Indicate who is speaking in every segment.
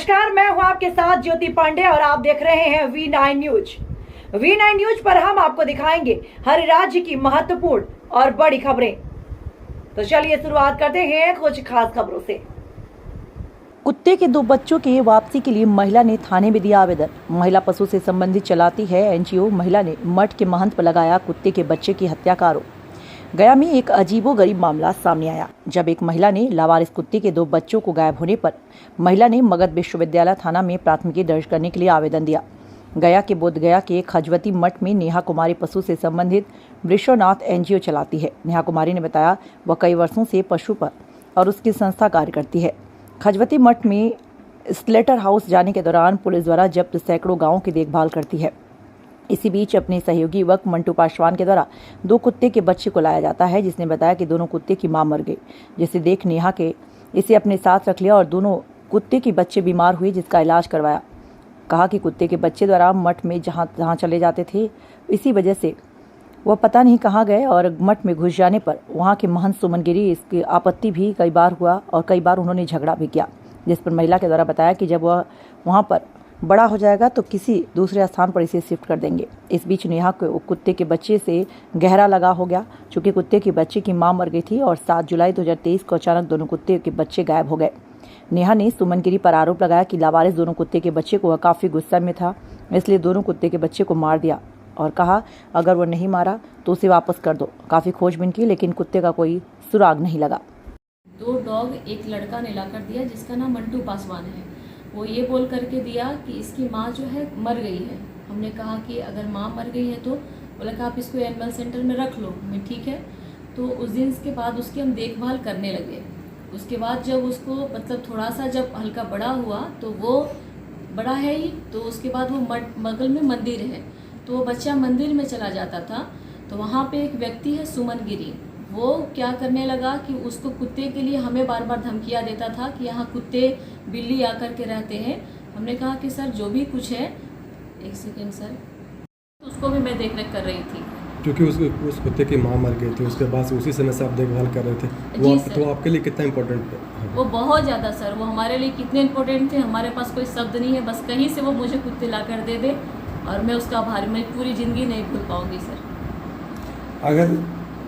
Speaker 1: नमस्कार, मैं हूं आपके साथ ज्योति पांडे और आप देख रहे हैं V9 न्यूज। V9 न्यूज पर हम आपको दिखाएंगे हर राज्य की महत्वपूर्ण और बड़ी खबरें। तो चलिए शुरुआत करते हैं कुछ खास खबरों से।
Speaker 2: कुत्ते के 2 बच्चों के वापसी के लिए महिला ने थाने में दिया आवेदन। महिला पशु से संबंधित चलाती है एनजीओ। महिला ने मठ के महंत पर लगाया कुत्ते के बच्चे की हत्या का आरोप। गया में एक अजीबोगरीब मामला सामने आया जब एक महिला ने लावारिस कुत्ते के 2 बच्चों को गायब होने पर महिला ने मगध विश्वविद्यालय थाना में प्राथमिकी दर्ज करने के लिए आवेदन दिया। गया के बोधगया के खजवती मठ में नेहा कुमारी पशु से संबंधित विश्वनाथ एनजीओ चलाती है। नेहा कुमारी ने बताया वह कई वर्षों से पशु पर और उसकी संस्था कार्य करती है। खजवती मठ में स्लेटर हाउस जाने के दौरान पुलिस द्वारा जब्त सैकड़ों गांवों की देखभाल करती है। इसी बीच अपने सहयोगी युवक मंटू पासवान के द्वारा 2 कुत्ते के बच्चे को लाया जाता है, जिसने बताया कि दोनों कुत्ते की मां मर गई, जिसे देख नेहा के इसे अपने साथ रख लिया और दोनों कुत्ते के बच्चे बीमार हुए, जिसका इलाज करवाया। कहा कि कुत्ते के बच्चे द्वारा मठ में जहाँ चले जाते थे, इसी वजह से वह पता नहीं कहाँ गए और मठ में घुस जाने पर वहाँ के महंत सुमन गिरी इसकी आपत्ति भी कई बार हुआ और कई बार उन्होंने झगड़ा भी किया, जिस पर महिला के द्वारा बताया कि जब वह वहाँ पर बड़ा हो जाएगा तो किसी दूसरे स्थान पर इसे शिफ्ट कर देंगे। इस बीच नेहा को कुत्ते के बच्चे से गहरा लगाव हो गया, चूँकि कुत्ते के बच्चे की मां मर गई थी और 7 जुलाई 2023 को अचानक दोनों कुत्ते के बच्चे गायब हो गए। नेहा ने सुमन गिरी पर आरोप लगाया कि लावारिस दोनों कुत्ते के बच्चे को वह काफ़ी गुस्सा में था, इसलिए दोनों कुत्ते के बच्चे को मार दिया और कहा अगर वो नहीं मारा तो उसे वापस कर दो। काफ़ी खोजबीन की लेकिन कुत्ते का कोई सुराग नहीं लगा।
Speaker 3: 2 डॉग एक लड़का ने लाकर दिया जिसका नाम मंटू पासवान है। वो ये बोल करके दिया कि इसकी माँ जो है मर गई है। हमने कहा कि अगर माँ मर गई है तो बोला कि आप इसको एनिमल सेंटर में रख लो। मैं ठीक है। तो उस दिन के बाद उसकी हम देखभाल करने लगे। उसके बाद जब उसको मतलब थोड़ा सा जब हल्का बड़ा हुआ तो वो बड़ा है ही, तो उसके बाद वो बगल में मंदिर है तो वो बच्चा मंदिर में चला जाता था। तो वहाँ पे एक व्यक्ति है सुमन गिरी, वो क्या करने लगा कि उसको कुत्ते के लिए हमें बार बार धमकियाँ देता था कि यहाँ कुत्ते बिल्ली आकर के रहते हैं। हमने कहा कि सर जो भी कुछ है, एक सेकेंड सर, उसको भी मैं देख रेख कर रही थी
Speaker 4: क्योंकि उस कुत्ते की माँ मर गई थी। उसके बाद से उसी समय से आप देखभाल कर रहे थे। तो आपके लिए कितना इम्पोर्टेंट है?
Speaker 3: वो बहुत ज़्यादा सर, वो हमारे लिए कितने इम्पोर्टेंट थे, हमारे पास कोई शब्द नहीं है। बस कहीं से वो मुझे कुत्ते ला कर दे दे और मैं उसका आभारी, मैं पूरी ज़िंदगी नहीं भूल पाऊँगी सर।
Speaker 5: अगर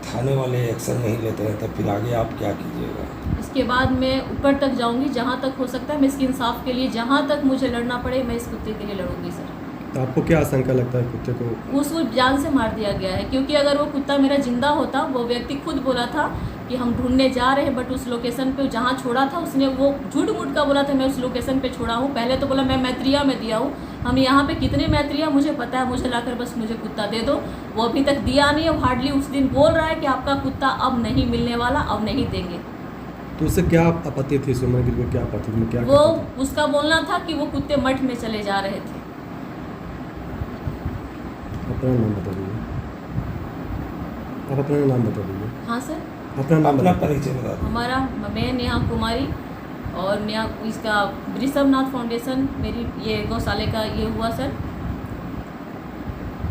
Speaker 5: थाने वाले एक्शन नहीं लेते हैं तो फिर आगे आप क्या कीजिएगा?
Speaker 3: इसके बाद मैं ऊपर तक जाऊंगी, जहां तक हो सकता है मैं इसके इंसाफ के लिए जहां तक मुझे लड़ना पड़े मैं इस कुत्ते के लिए लड़ूंगी सर।
Speaker 4: तो आपको क्या आशंका लगता है कुत्ते को?
Speaker 3: उसको जान से मार दिया गया है, क्योंकि अगर वो कुत्ता मेरा जिंदा होता, वो व्यक्ति खुद बोला था कि हम ढूंढने जा रहे हैं, बट उस लोकेशन पे जहाँ छोड़ा था उसने वो झूठ मूठ का बोला था मैं उस लोकेशन पे छोड़ा हूँ। पहले तो बोला मैं मैत्रिया में दिया हूँ। हम यहाँ पे कितने मैत्रिया मुझे पता है, मुझे लाकर बस मुझे कुत्ता दे दो। वो अभी तक दिया नहीं है। हार्डली उस दिन बोल रहा है कि आपका कुत्ता अब नहीं मिलने वाला, अब नहीं देंगे।
Speaker 4: तो उससे क्या आपत्ति थी? सुमन गिरी को क्या आपत्ति थी? क्या
Speaker 3: वो उसका बोलना था कि वो कुत्ते मठ में चले जा रहे थे।
Speaker 4: अपना नाम बता दीजिए। आप अपना नाम बता दीजिए।
Speaker 3: हाँ सर,
Speaker 4: अपना नाम
Speaker 5: अपना
Speaker 4: बता
Speaker 5: परिचय बता दीजिए।
Speaker 3: हमारा, मैं नेहा कुमारी और नेहा इसका वृषभनाथ फाउंडेशन मेरी ये गौशाले का ये हुआ सर।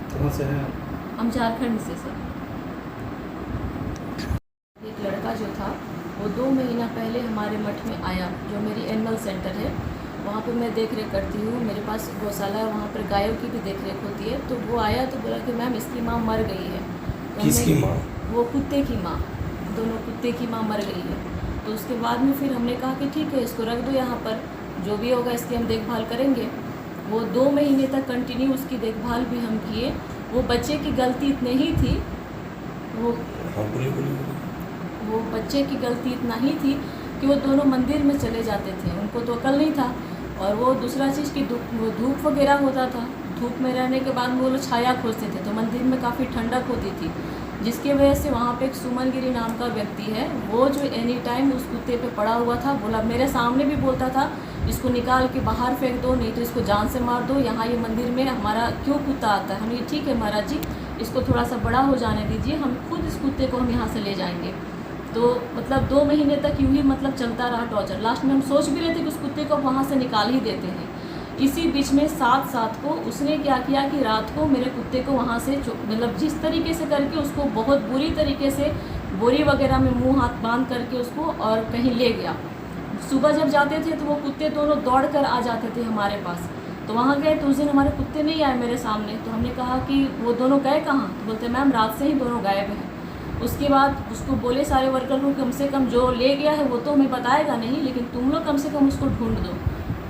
Speaker 4: कहाँ से है?
Speaker 3: हम झारखंड से सर। एक लड़का जो था वो 2 महीना पहले हमारे मठ में आया, जो मेरी एनिमल सेंटर है वहाँ पे मैं देख रेख करती हूँ। मेरे पास गौशाला है, वहाँ पर गायों की भी देख रेख होती है। तो वो आया तो बोला कि मैम इसकी माँ मर गई है। तो
Speaker 5: किसकी माँ?
Speaker 3: वो कुत्ते की माँ, दोनों कुत्ते की माँ मर गई है। तो उसके बाद में फिर हमने कहा कि ठीक है इसको रख दो यहाँ पर, जो भी होगा इसकी हम देखभाल करेंगे। वो 2 महीने तक कंटिन्यू उसकी देखभाल भी हम किए। वो बच्चे की गलती इतनी ही थी, वो बच्चे की गलती इतना ही थी कि वो दोनों मंदिर में चले जाते थे, उनको तो अकल नहीं था। और वो दूसरा चीज़ कि वो धूप वगैरह होता था, धूप में रहने के बाद वो लोग छाया खोजते थे, तो मंदिर में काफ़ी ठंडक होती थी, जिसकी वजह से वहाँ पे एक सुमन गिरी नाम का व्यक्ति है, वो जो एनी टाइम उस कुत्ते पे पड़ा हुआ था। बोला मेरे सामने भी बोलता था इसको निकाल के बाहर फेंक दो, नहीं तो इसको जान से मार दो, यहाँ ये मंदिर में हमारा क्यों कुत्ता आता है। हम ये ठीक है महाराज जी, इसको थोड़ा सा बड़ा हो जाने दीजिए, हम खुद इस कुत्ते को हम यहाँ से ले जाएंगे। तो मतलब 2 महीने तक यूँ ही मतलब चलता रहा टॉर्चर। लास्ट में हम सोच भी रहे थे कि उस कुत्ते को वहाँ से निकाल ही देते हैं। इसी बीच में 7 को उसने क्या किया कि रात को मेरे कुत्ते को वहाँ से मतलब जिस तरीके से करके उसको बहुत बुरी तरीके से बोरी वगैरह में मुंह हाथ बांध करके उसको और कहीं ले गया। सुबह जब जाते थे तो वो कुत्ते दोनों दौड़ कर आ जाते थे हमारे पास। तो वहाँ गए तो उस दिन हमारे कुत्ते नहीं आए मेरे सामने। तो हमने कहा कि वो दोनों गए कहाँ? तो बोलते मैम रात से ही दोनों गायब हैं। उसके बाद उसको बोले सारे वर्कर को कम से कम जो ले गया है वो तो हमें बताएगा नहीं, लेकिन तुम लोग कम से कम उसको ढूंढ दो।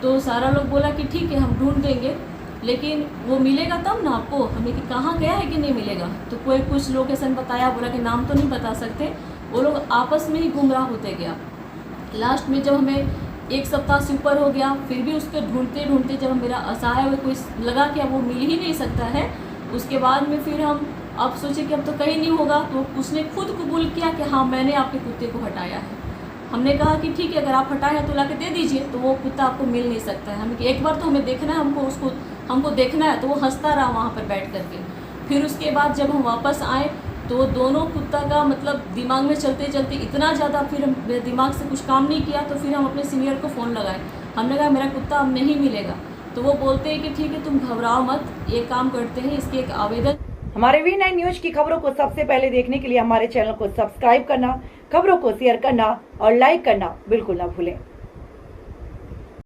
Speaker 3: तो सारा लोग बोला कि ठीक है हम ढूंढ देंगे, लेकिन वो मिलेगा तब ना आपको। हमें कि कहाँ गया है कि नहीं मिलेगा। तो कोई कुछ लोकेशन बताया, बोला कि नाम तो नहीं बता सकते। वो लोग आपस में ही गुमराह होते गया। लास्ट में जब हमें 1 सप्ताह से ऊपर हो गया, फिर भी उसको ढूंढते ढूंढते जब मेरा असहाय हुए, कोई लगा कि अब वो मिल ही नहीं सकता है, उसके बाद में फिर हम अब सोचे कि अब तो कहीं नहीं होगा। तो उसने खुद कबूल किया कि हाँ मैंने आपके कुत्ते को हटाया है। हमने कहा कि ठीक है अगर आप हटाए हैं तो ला के दे दीजिए, तो वो कुत्ता आपको मिल नहीं सकता है। हमें कि एक बार तो हमें देखना है, हमको देखना है। तो वो हंसता रहा वहाँ पर बैठ करके। फिर उसके बाद जब हम वापस आए तो दोनों कुत्ता का मतलब दिमाग में चलते चलते इतना ज़्यादा फिर मेरे दिमाग से कुछ काम नहीं किया। तो फिर हम अपने सीनियर को फ़ोन लगाए, हमने कहा मेरा कुत्ता अब नहीं मिलेगा। तो वो बोलते हैं कि ठीक है तुम घबराओ मत, ये काम करते हैं, इसकी एक आवेदन।
Speaker 1: हमारे V9 न्यूज की खबरों को सबसे पहले देखने के लिए हमारे चैनल को सब्सक्राइब करना, खबरों को शेयर करना और लाइक करना बिल्कुल ना भूलें।